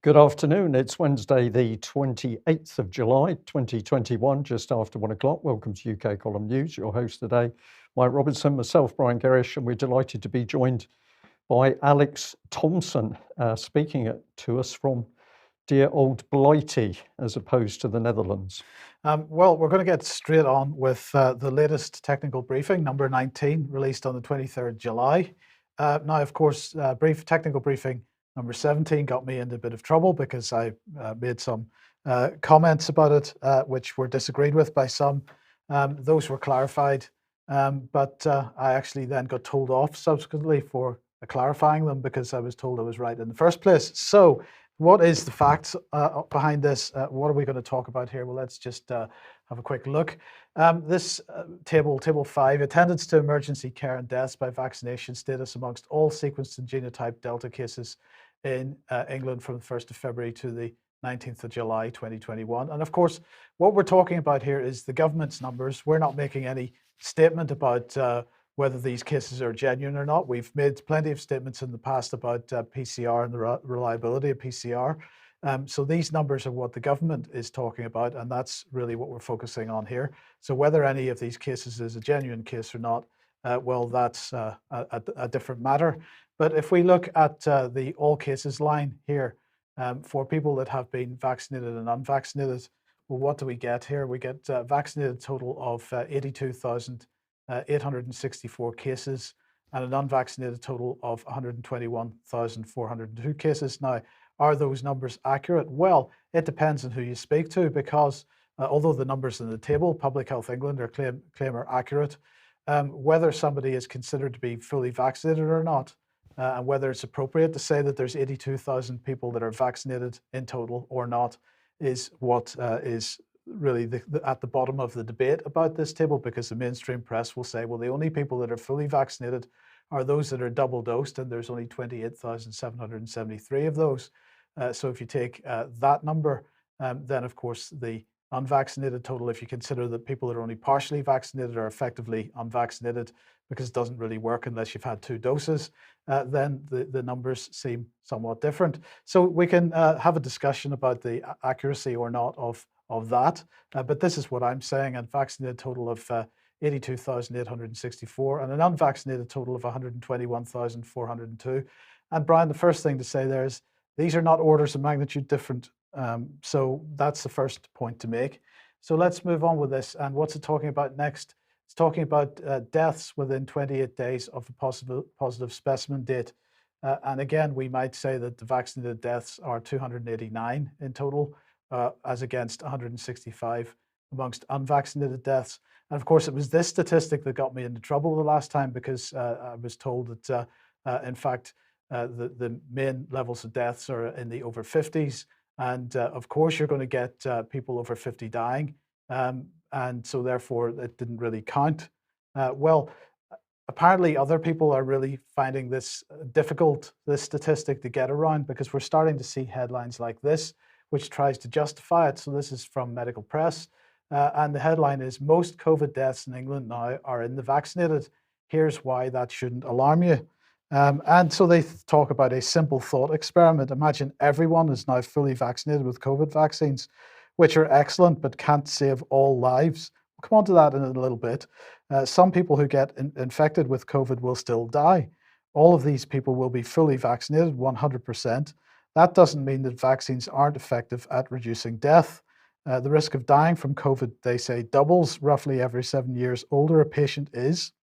Good afternoon. It's Wednesday, the 28th of July, 2021, just after 1 o'clock. Welcome to UK Column News. Your host today, Mike Robertson, myself, Brian Gerrish, and we're delighted to be joined by Alex Thompson, speaking to us from dear old Blighty, as opposed to the Netherlands. Well, we're going to get straight on with the latest technical briefing, number 19, released on the 23rd July. Now, of course, technical briefing number 17 got me into a bit of trouble because I made some comments about it, which were disagreed with by some. Those were clarified, but I actually then got told off subsequently for clarifying them because I was told I was right in the first place. So, what is the facts behind this? What are we going to talk about here? Well, let's just have a quick look. This table 5, attendance to emergency care and deaths by vaccination status amongst all sequenced and genotyped Delta cases in England from the 1st of February to the 19th of July 2021. And of course, what we're talking about here is the government's numbers. We're not making any statement about whether these cases are genuine or not. We've made plenty of statements in the past about PCR and the reliability of PCR. So these numbers are what the government is talking about, and that's really what we're focusing on here. So whether any of these cases is a genuine case or not, well, that's a different matter. But if we look at the all cases line here, for people that have been vaccinated and unvaccinated, well, what do we get here? We get a vaccinated total of 82,864 cases and an unvaccinated total of 121,402 cases. Now, are those numbers accurate? Well, it depends on who you speak to, because although the numbers in the table, Public Health England claim are accurate, whether somebody is considered to be fully vaccinated or not, and whether it's appropriate to say that there's 82,000 people that are vaccinated in total or not, is what is really at the bottom of the debate about this table, because the mainstream press will say, well, the only people that are fully vaccinated are those that are double dosed, and there's only 28,773 of those. So if you take that number, then of course the unvaccinated total, if you consider that people that are only partially vaccinated are effectively unvaccinated, because it doesn't really work unless you've had 2 doses, then the numbers seem somewhat different. So we can have a discussion about the accuracy or not of that, but this is what I'm saying: a vaccinated total of 82,864 and an unvaccinated total of 121,402. And Brian, the first thing to say there is these are not orders of magnitude different. So that's the first point to make. So let's move on with this. And what's it talking about next? It's talking about deaths within 28 days of a positive specimen date. And again, we might say that the vaccinated deaths are 289 in total, as against 165 amongst unvaccinated deaths. And of course, it was this statistic that got me into trouble the last time, because I was told that, in fact, the main levels of deaths are in the over 50s. And of course, you're going to get people over 50 dying. And so therefore, it didn't really count. Well, apparently other people are really finding this difficult, this statistic to get around, because we're starting to see headlines like this, which tries to justify it. So this is from Medical Press. And the headline is, most COVID deaths in England now are in the vaccinated. Here's why that shouldn't alarm you. And so they talk about a simple thought experiment. Imagine everyone is now fully vaccinated with COVID vaccines, which are excellent, but can't save all lives. We'll come on to that in a little bit. Some people who get infected with COVID will still die. All of these people will be fully vaccinated, 100%. That doesn't mean that vaccines aren't effective at reducing death. The risk of dying from COVID, they say, doubles roughly every 7 years older a patient is.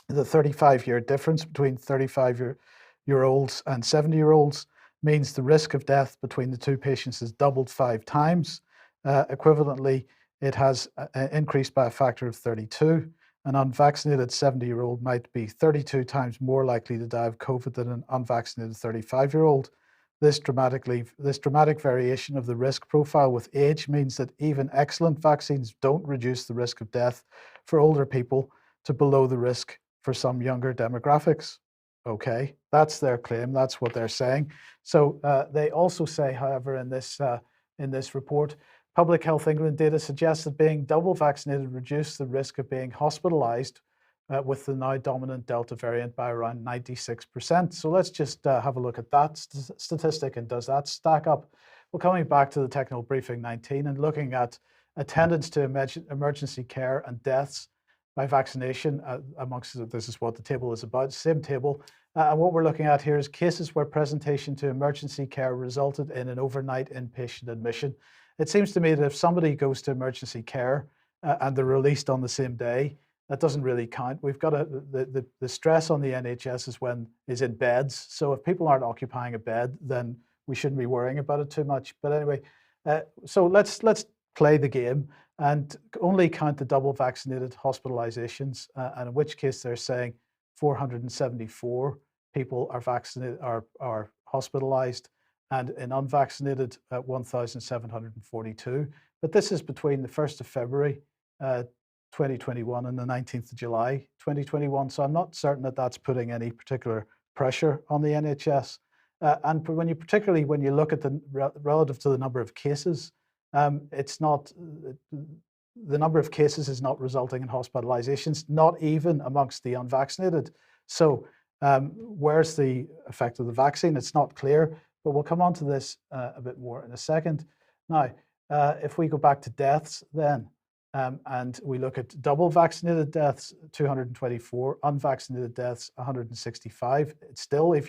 The 35-year difference between 35-year-olds and 70-year-olds means the risk of death between the 2 patients has doubled 5 times. Equivalently, it has increased by a factor of 32. An unvaccinated 70-year-old might be 32 times more likely to die of COVID than an unvaccinated 35-year-old. This dramatic variation of the risk profile with age means that even excellent vaccines don't reduce the risk of death for older people to below the risk for some younger demographics. Okay, that's their claim. That's what they're saying. So they also say, however, in this report, Public Health England data suggests that being double vaccinated reduced the risk of being hospitalized with the now dominant Delta variant by around 96%. So let's just have a look at that statistic, and does that stack up? Well, coming back to the technical briefing 19 and looking at attendance to emergency care and deaths by vaccination amongst, this is what the table is about, same table. And what we're looking at here is cases where presentation to emergency care resulted in an overnight inpatient admission. It seems to me that if somebody goes to emergency care and they're released on the same day, that doesn't really count. We've got the stress on the NHS is in beds. So if people aren't occupying a bed, then we shouldn't be worrying about it too much. But anyway, so let's play the game and only count the double vaccinated hospitalizations, and in which case they're saying 474 people are vaccinated, are hospitalized, and in unvaccinated 1,742. But this is between the 1st of February 2021 and the 19th of July 2021. So I'm not certain that that's putting any particular pressure on the NHS. And particularly when you look at the relative to the number of cases, it's not, the number of cases is not resulting in hospitalizations, not even amongst the unvaccinated. So where's the effect of the vaccine? It's not clear, but we'll come on to this a bit more in a second. Now, if we go back to deaths then, and we look at double vaccinated deaths, 224, unvaccinated deaths, 165. It's still, if you